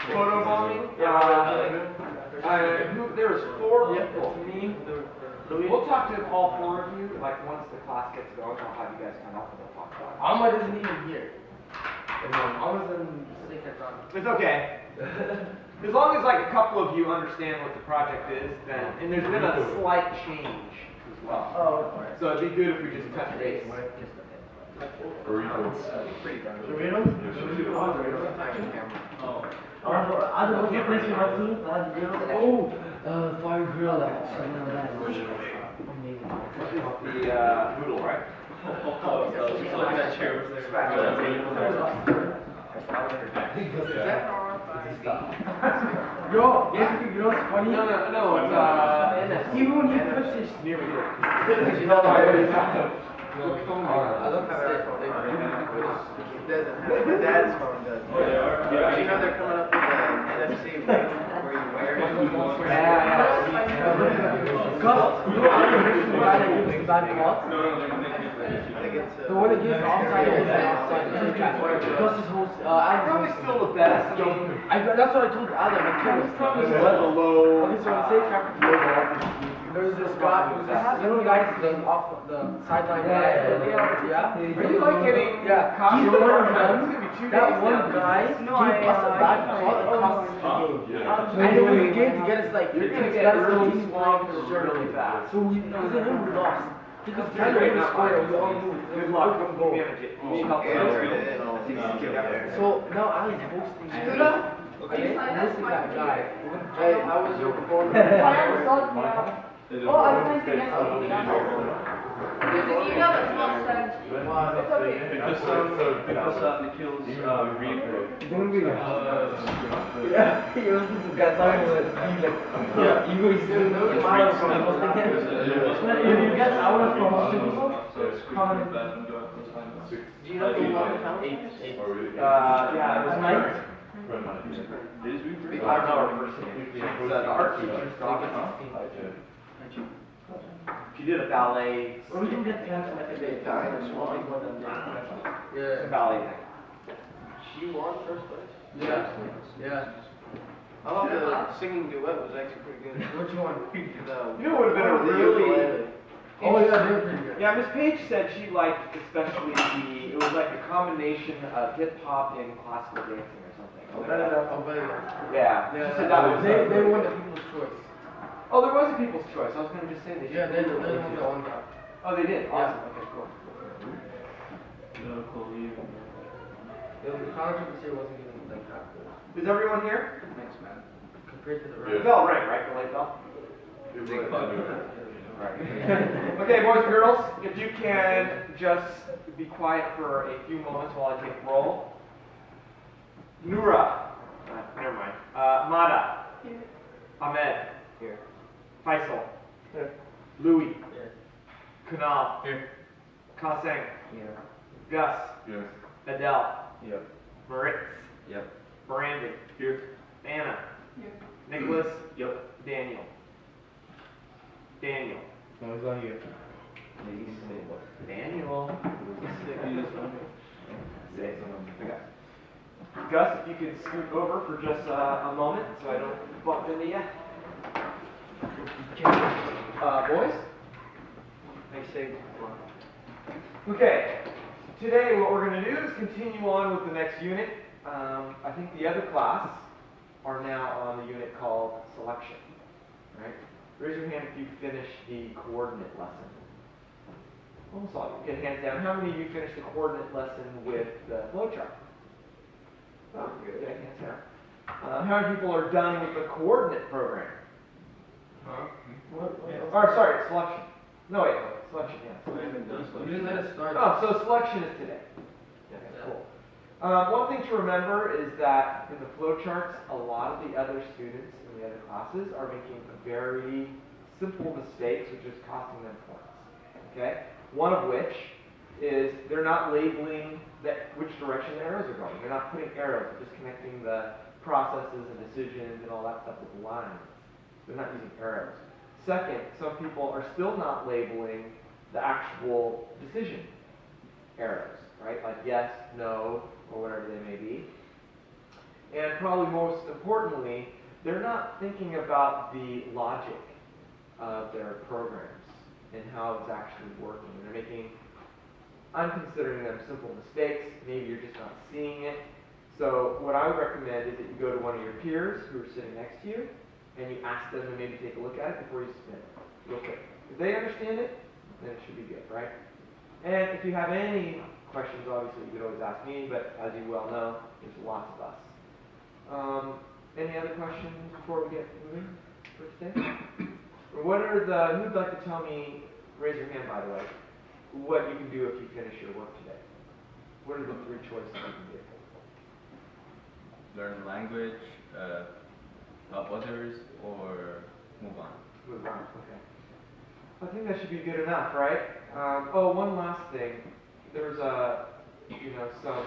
Photobombing? There's 4 people. Me. We'll talk to all 4 of you, like once the class gets going, I'll have you guys come up and we'll talk about it. Alma isn't even here. Alma's in Synchron. It's okay. As long as like a couple of you understand what the project is, then, and there's been a slight change as well. Oh, so it'd be good if we just touch base. Burritos. Doritos? I don't know if you're my team. Fire grill. Amazing. The noodle, right? Yo, you know what's funny? No, even when he puts his near me. I don't have their phone. My dad's phone does. You know they're coming up with the NFC ring where you wear it. You know, I'm the guy that gives the back off. The one that gives the offside is the offside. Because his host, Probably still the best. that's what I told Adam. I told him. Probably below. Okay, so when say traffic there's this guy, you know the guy off the sideline guy? Yeah. Are you like getting He's one of them. That one guy gave us a bad call and cost us the game. And it was a game to get us like, You're gonna get really long for sure really fast. so it was him who lost. Because Tyler would have scored, we all knew. Good luck. Go. So now Ali's hosting. Okay, hosting that guy. Hey, how was your performance? Oh, I was nice to get something. There's an email that smells sense. It's okay. Because Nikhil's read. Yeah, he was this guy talking about like, you go, he's doing those hours from hosting him. You get hours from hosting people? So it's bad. Do you know the one account? Yeah, it was nice. I don't know her person. The art teacher's daughter. She did a ballet. Or we can get them like a day. It's a ballet thing. She won first place? Yeah. I thought the singing duet was actually pretty good. What you want? You know what would have been a really. Oh yeah, they're pretty good. Yeah, Miss Page said she liked especially it was like a combination of hip hop and classical dancing or something. Yeah. She said that was. They won the People's Choice. Oh, there was a People's Choice. I was going to just say they should. Yeah, they're the ones that won that. Oh, they did? Awesome. Okay, cool. The college this year wasn't even like that good. Is everyone here? Thanks, man. Compared to the The rest. bell rang, right? The light bell? Right. Okay, boys and girls, if you can just be quiet for a few moments while I take roll. Noura. Never mind. Mada. Here. Ahmed. Here. Faisal. Here. Louis. Here. Kunal. Here. Kaseng. Here. Gus. Yes. Adele. Yep. Moritz. Yep. Brandon. Here. Anna. Here. Nicholas. Yep. Daniel. Daniel. No, he's not here. Daniel. Okay. Gus, if you could scoot over for just a moment so I don't bump into you. Boys? Nice save. Okay. Today what we're going to do is continue on with the next unit. I think the other class are now on the unit called selection. Right? Raise your hand if you finished the coordinate lesson. Almost all of you. Get hands down. How many of you finished the coordinate lesson with the flowchart? Oh, good. Yeah, hands down. How many people are done with the coordinate program? Sorry, selection. No, wait, selection, yeah. You didn't let us start. Oh, so selection is today. Okay, cool. One thing to remember is that in the flowcharts, a lot of the other students in the other classes are making very simple mistakes, which is costing them points. Okay? One of which is they're not labeling which direction the arrows are going. They're not putting arrows, they're just connecting the processes and decisions and all that stuff with lines. They're not using arrows. Second, some people are still not labeling the actual decision arrows, right? Like yes, no, or whatever they may be. And probably most importantly, they're not thinking about the logic of their programs and how it's actually working. They're making, I'm considering them simple mistakes. Maybe you're just not seeing it. So what I would recommend is that you go to one of your peers who are sitting next to you and you ask them to maybe take a look at it before you submit it, real quick. If they understand it, then it should be good, right? And if you have any questions, obviously you could always ask me, but as you well know, there's lots of us. Any other questions before we get moving for today? What are the, who'd like to tell me, raise your hand by the way, what you can do if you finish your work today? What are the 3 choices you can do? Learn language, help others, or move on. Move on, okay. I think that should be good enough, right? Oh, one last thing. There's some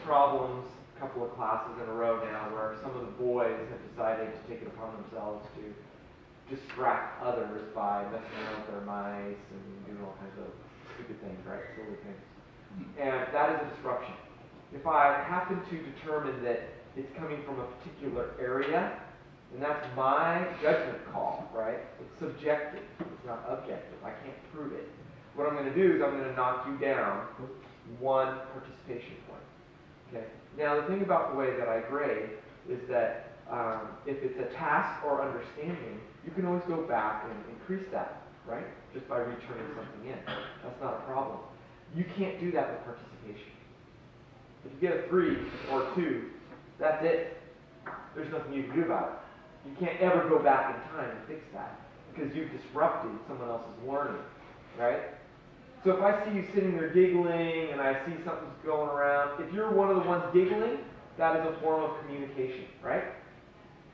problems, a couple of classes in a row now, where some of the boys have decided to take it upon themselves to distract others by messing around with their mice and doing all kinds of stupid things, right? Silly things. And that is a disruption. If I happen to determine that it's coming from a particular area, and that's my judgment call, right? It's subjective, it's not objective. I can't prove it. What I'm going to do is I'm going to knock you down 1 participation point. Okay. Now the thing about the way that I grade is that if it's a task or understanding, you can always go back and increase that, right? Just by returning something in. That's not a problem. You can't do that with participation. If you get a 3 or 2, that's it. There's nothing you can do about it. You can't ever go back in time and fix that because you've disrupted someone else's learning, right? So if I see you sitting there giggling and I see something's going around, if you're one of the ones giggling, that is a form of communication, right?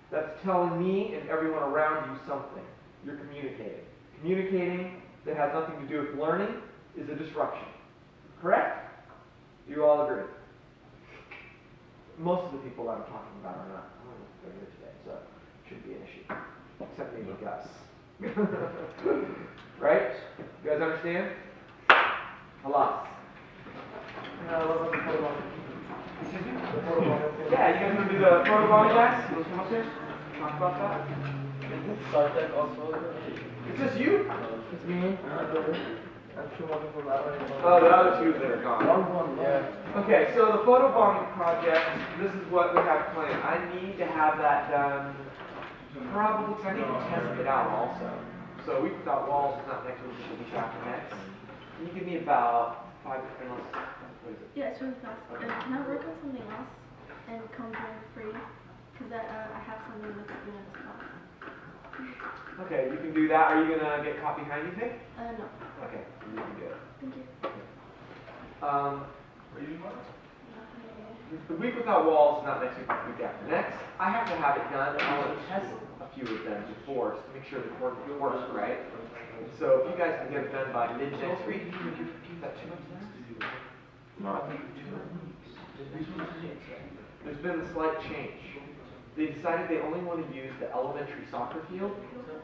That's telling me and everyone around you something. You're communicating. Communicating that has nothing to do with learning is a disruption. Correct? Do you all agree? Most of the people I'm talking about are not. They're here today, so it shouldn't be an issue. Except maybe Gus. Right? You guys understand? Halas. Yeah, you guys want to do the photobomb next? You want to come up here? Talk about that? Sartek also. Is this you? It's me. I'm sure one from that one. Oh, the other 2 that are gone. Yeah. Okay, so the photobombing project, this is what we have planned. I need to have that done probably, because I need to test it out also. So Week Without Walls is not next week, it's the week after next. Can you give me about 5 different, what is it? Yeah, it's really fast. Can I work on something else and come join free? Because I have something that's at the end of this class. Okay, you can do that. Are you going to get caught behind, you think? No. Okay, you can do it. Thank you. The Week Without Walls is not next week, the week after next. I have to have it done. I want to test a few of them before to make sure the work works right. So if you guys can get it done by mid next week, is that too much now? There's been a slight change. They decided they only want to use the elementary soccer field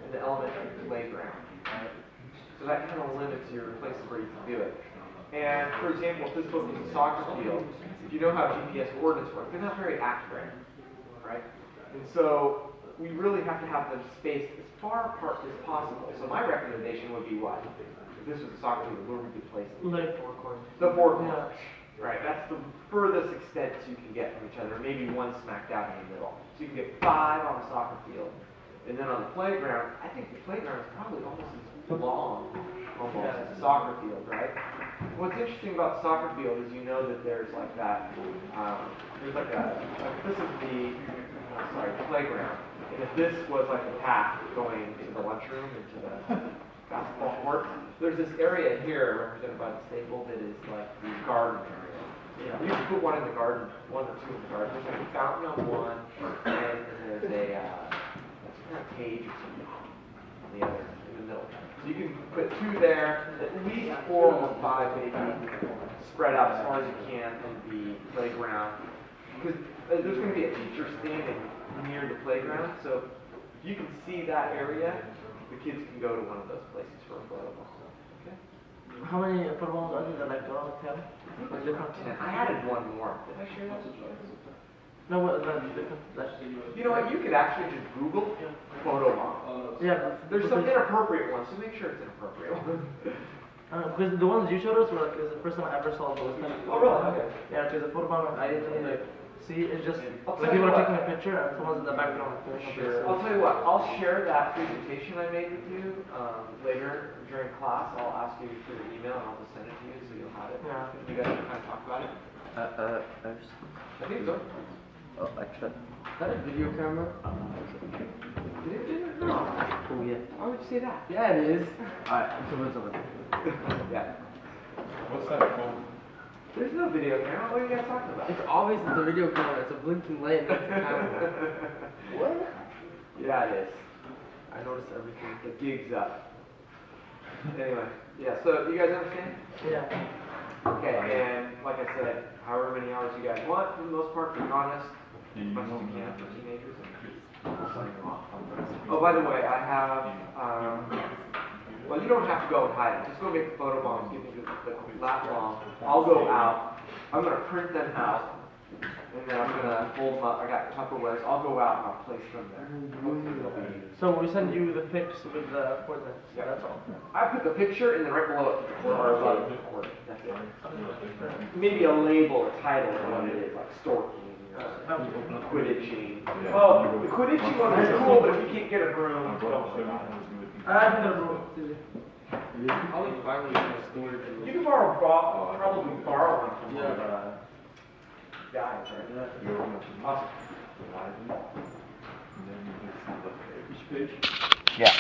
and the elementary playground. Right? So that kind of limits your places where you can do it. And for example, if this book is a soccer field, if you know how GPS coordinates work, they're not very accurate, right? And so we really have to have them spaced as far apart as possible. So my recommendation would be what? If this was a soccer field, where would we place it? Like 4 corners. The 4 corners. Right, that's the furthest extent you can get from each other, maybe 1 smack dab in the middle. So you can get 5 on a soccer field. And then on the playground, I think the playground is probably almost as long, as a soccer field, right? What's interesting about the soccer field is you know that there's like that, there's like this is the playground. And if this was like the path going to the lunchroom, into the basketball court, there's this area here represented by the staple that is like the garden area. You can put 1 in the garden, 1 or 2 in the garden. There's like a fountain on one, and there's a kind of cage or something on the other, in the middle. So you can put 2 there, at least 4 or 5 maybe, spread out as far as you can from the playground. Because there's going to be a teacher standing near the playground, so if you can see that area, the kids can go to one of those places for a photo. Okay? How many photo bombs are there? Like around 10? Like different? I added one more. Did I share that with you? No, what, different, that's, You know what, you could actually just Google photo bomb. yeah, but There's some inappropriate ones, so make sure it's an appropriate one. because the ones you showed us were like, it was the first time I ever saw those kind of. Oh, really? Okay. Yeah, because the photo bomb, I didn't really like see, it's just, I'll like tell you people are what. taking a picture and someone's in the background. Sure. I'll tell you what, I'll share that presentation I made with you, later during class. I'll ask you for your email and I'll just send it to you so you'll have it. Yeah. You guys can kind of talk about it. I think so. Oh, I tried. Is that a video camera? No. Oh, yeah. Why would you say that? Yeah, it is. Alright. Yeah. What's that called? There's no video camera. What are you guys talking about? It's obvious it's a video camera. It's a blinking light. It's a camera. What? Yeah, it is. I noticed everything. The gig's up. Anyway, yeah, so you guys understand? Yeah. Okay, and like I said, however many hours you guys want, for the most part, be honest, as much as you can for teenagers. And we'll sign you off. Oh, by the way, I have, well, you don't have to go and hide it. Just go make the photo bombs, give me the lap bomb. I'll go out. I'm going to print them out. And then I'm going to fold them up. I got Tupperwares. I'll go out and I'll place them there. Hopefully they'll be. So we send you the pics with the coordinates. Yeah. That's all. I put the picture and then right below it, or above it, that's it. Maybe a label, a title of what it is, like storking, Quidditching. Well, the Quidditching one is cool, but if you can't get a broom, don't worry about it. I'm gonna go. Probably finally in the storage. You can probably borrow one from Yeah. the guys, right? Awesome. Which page? Yeah.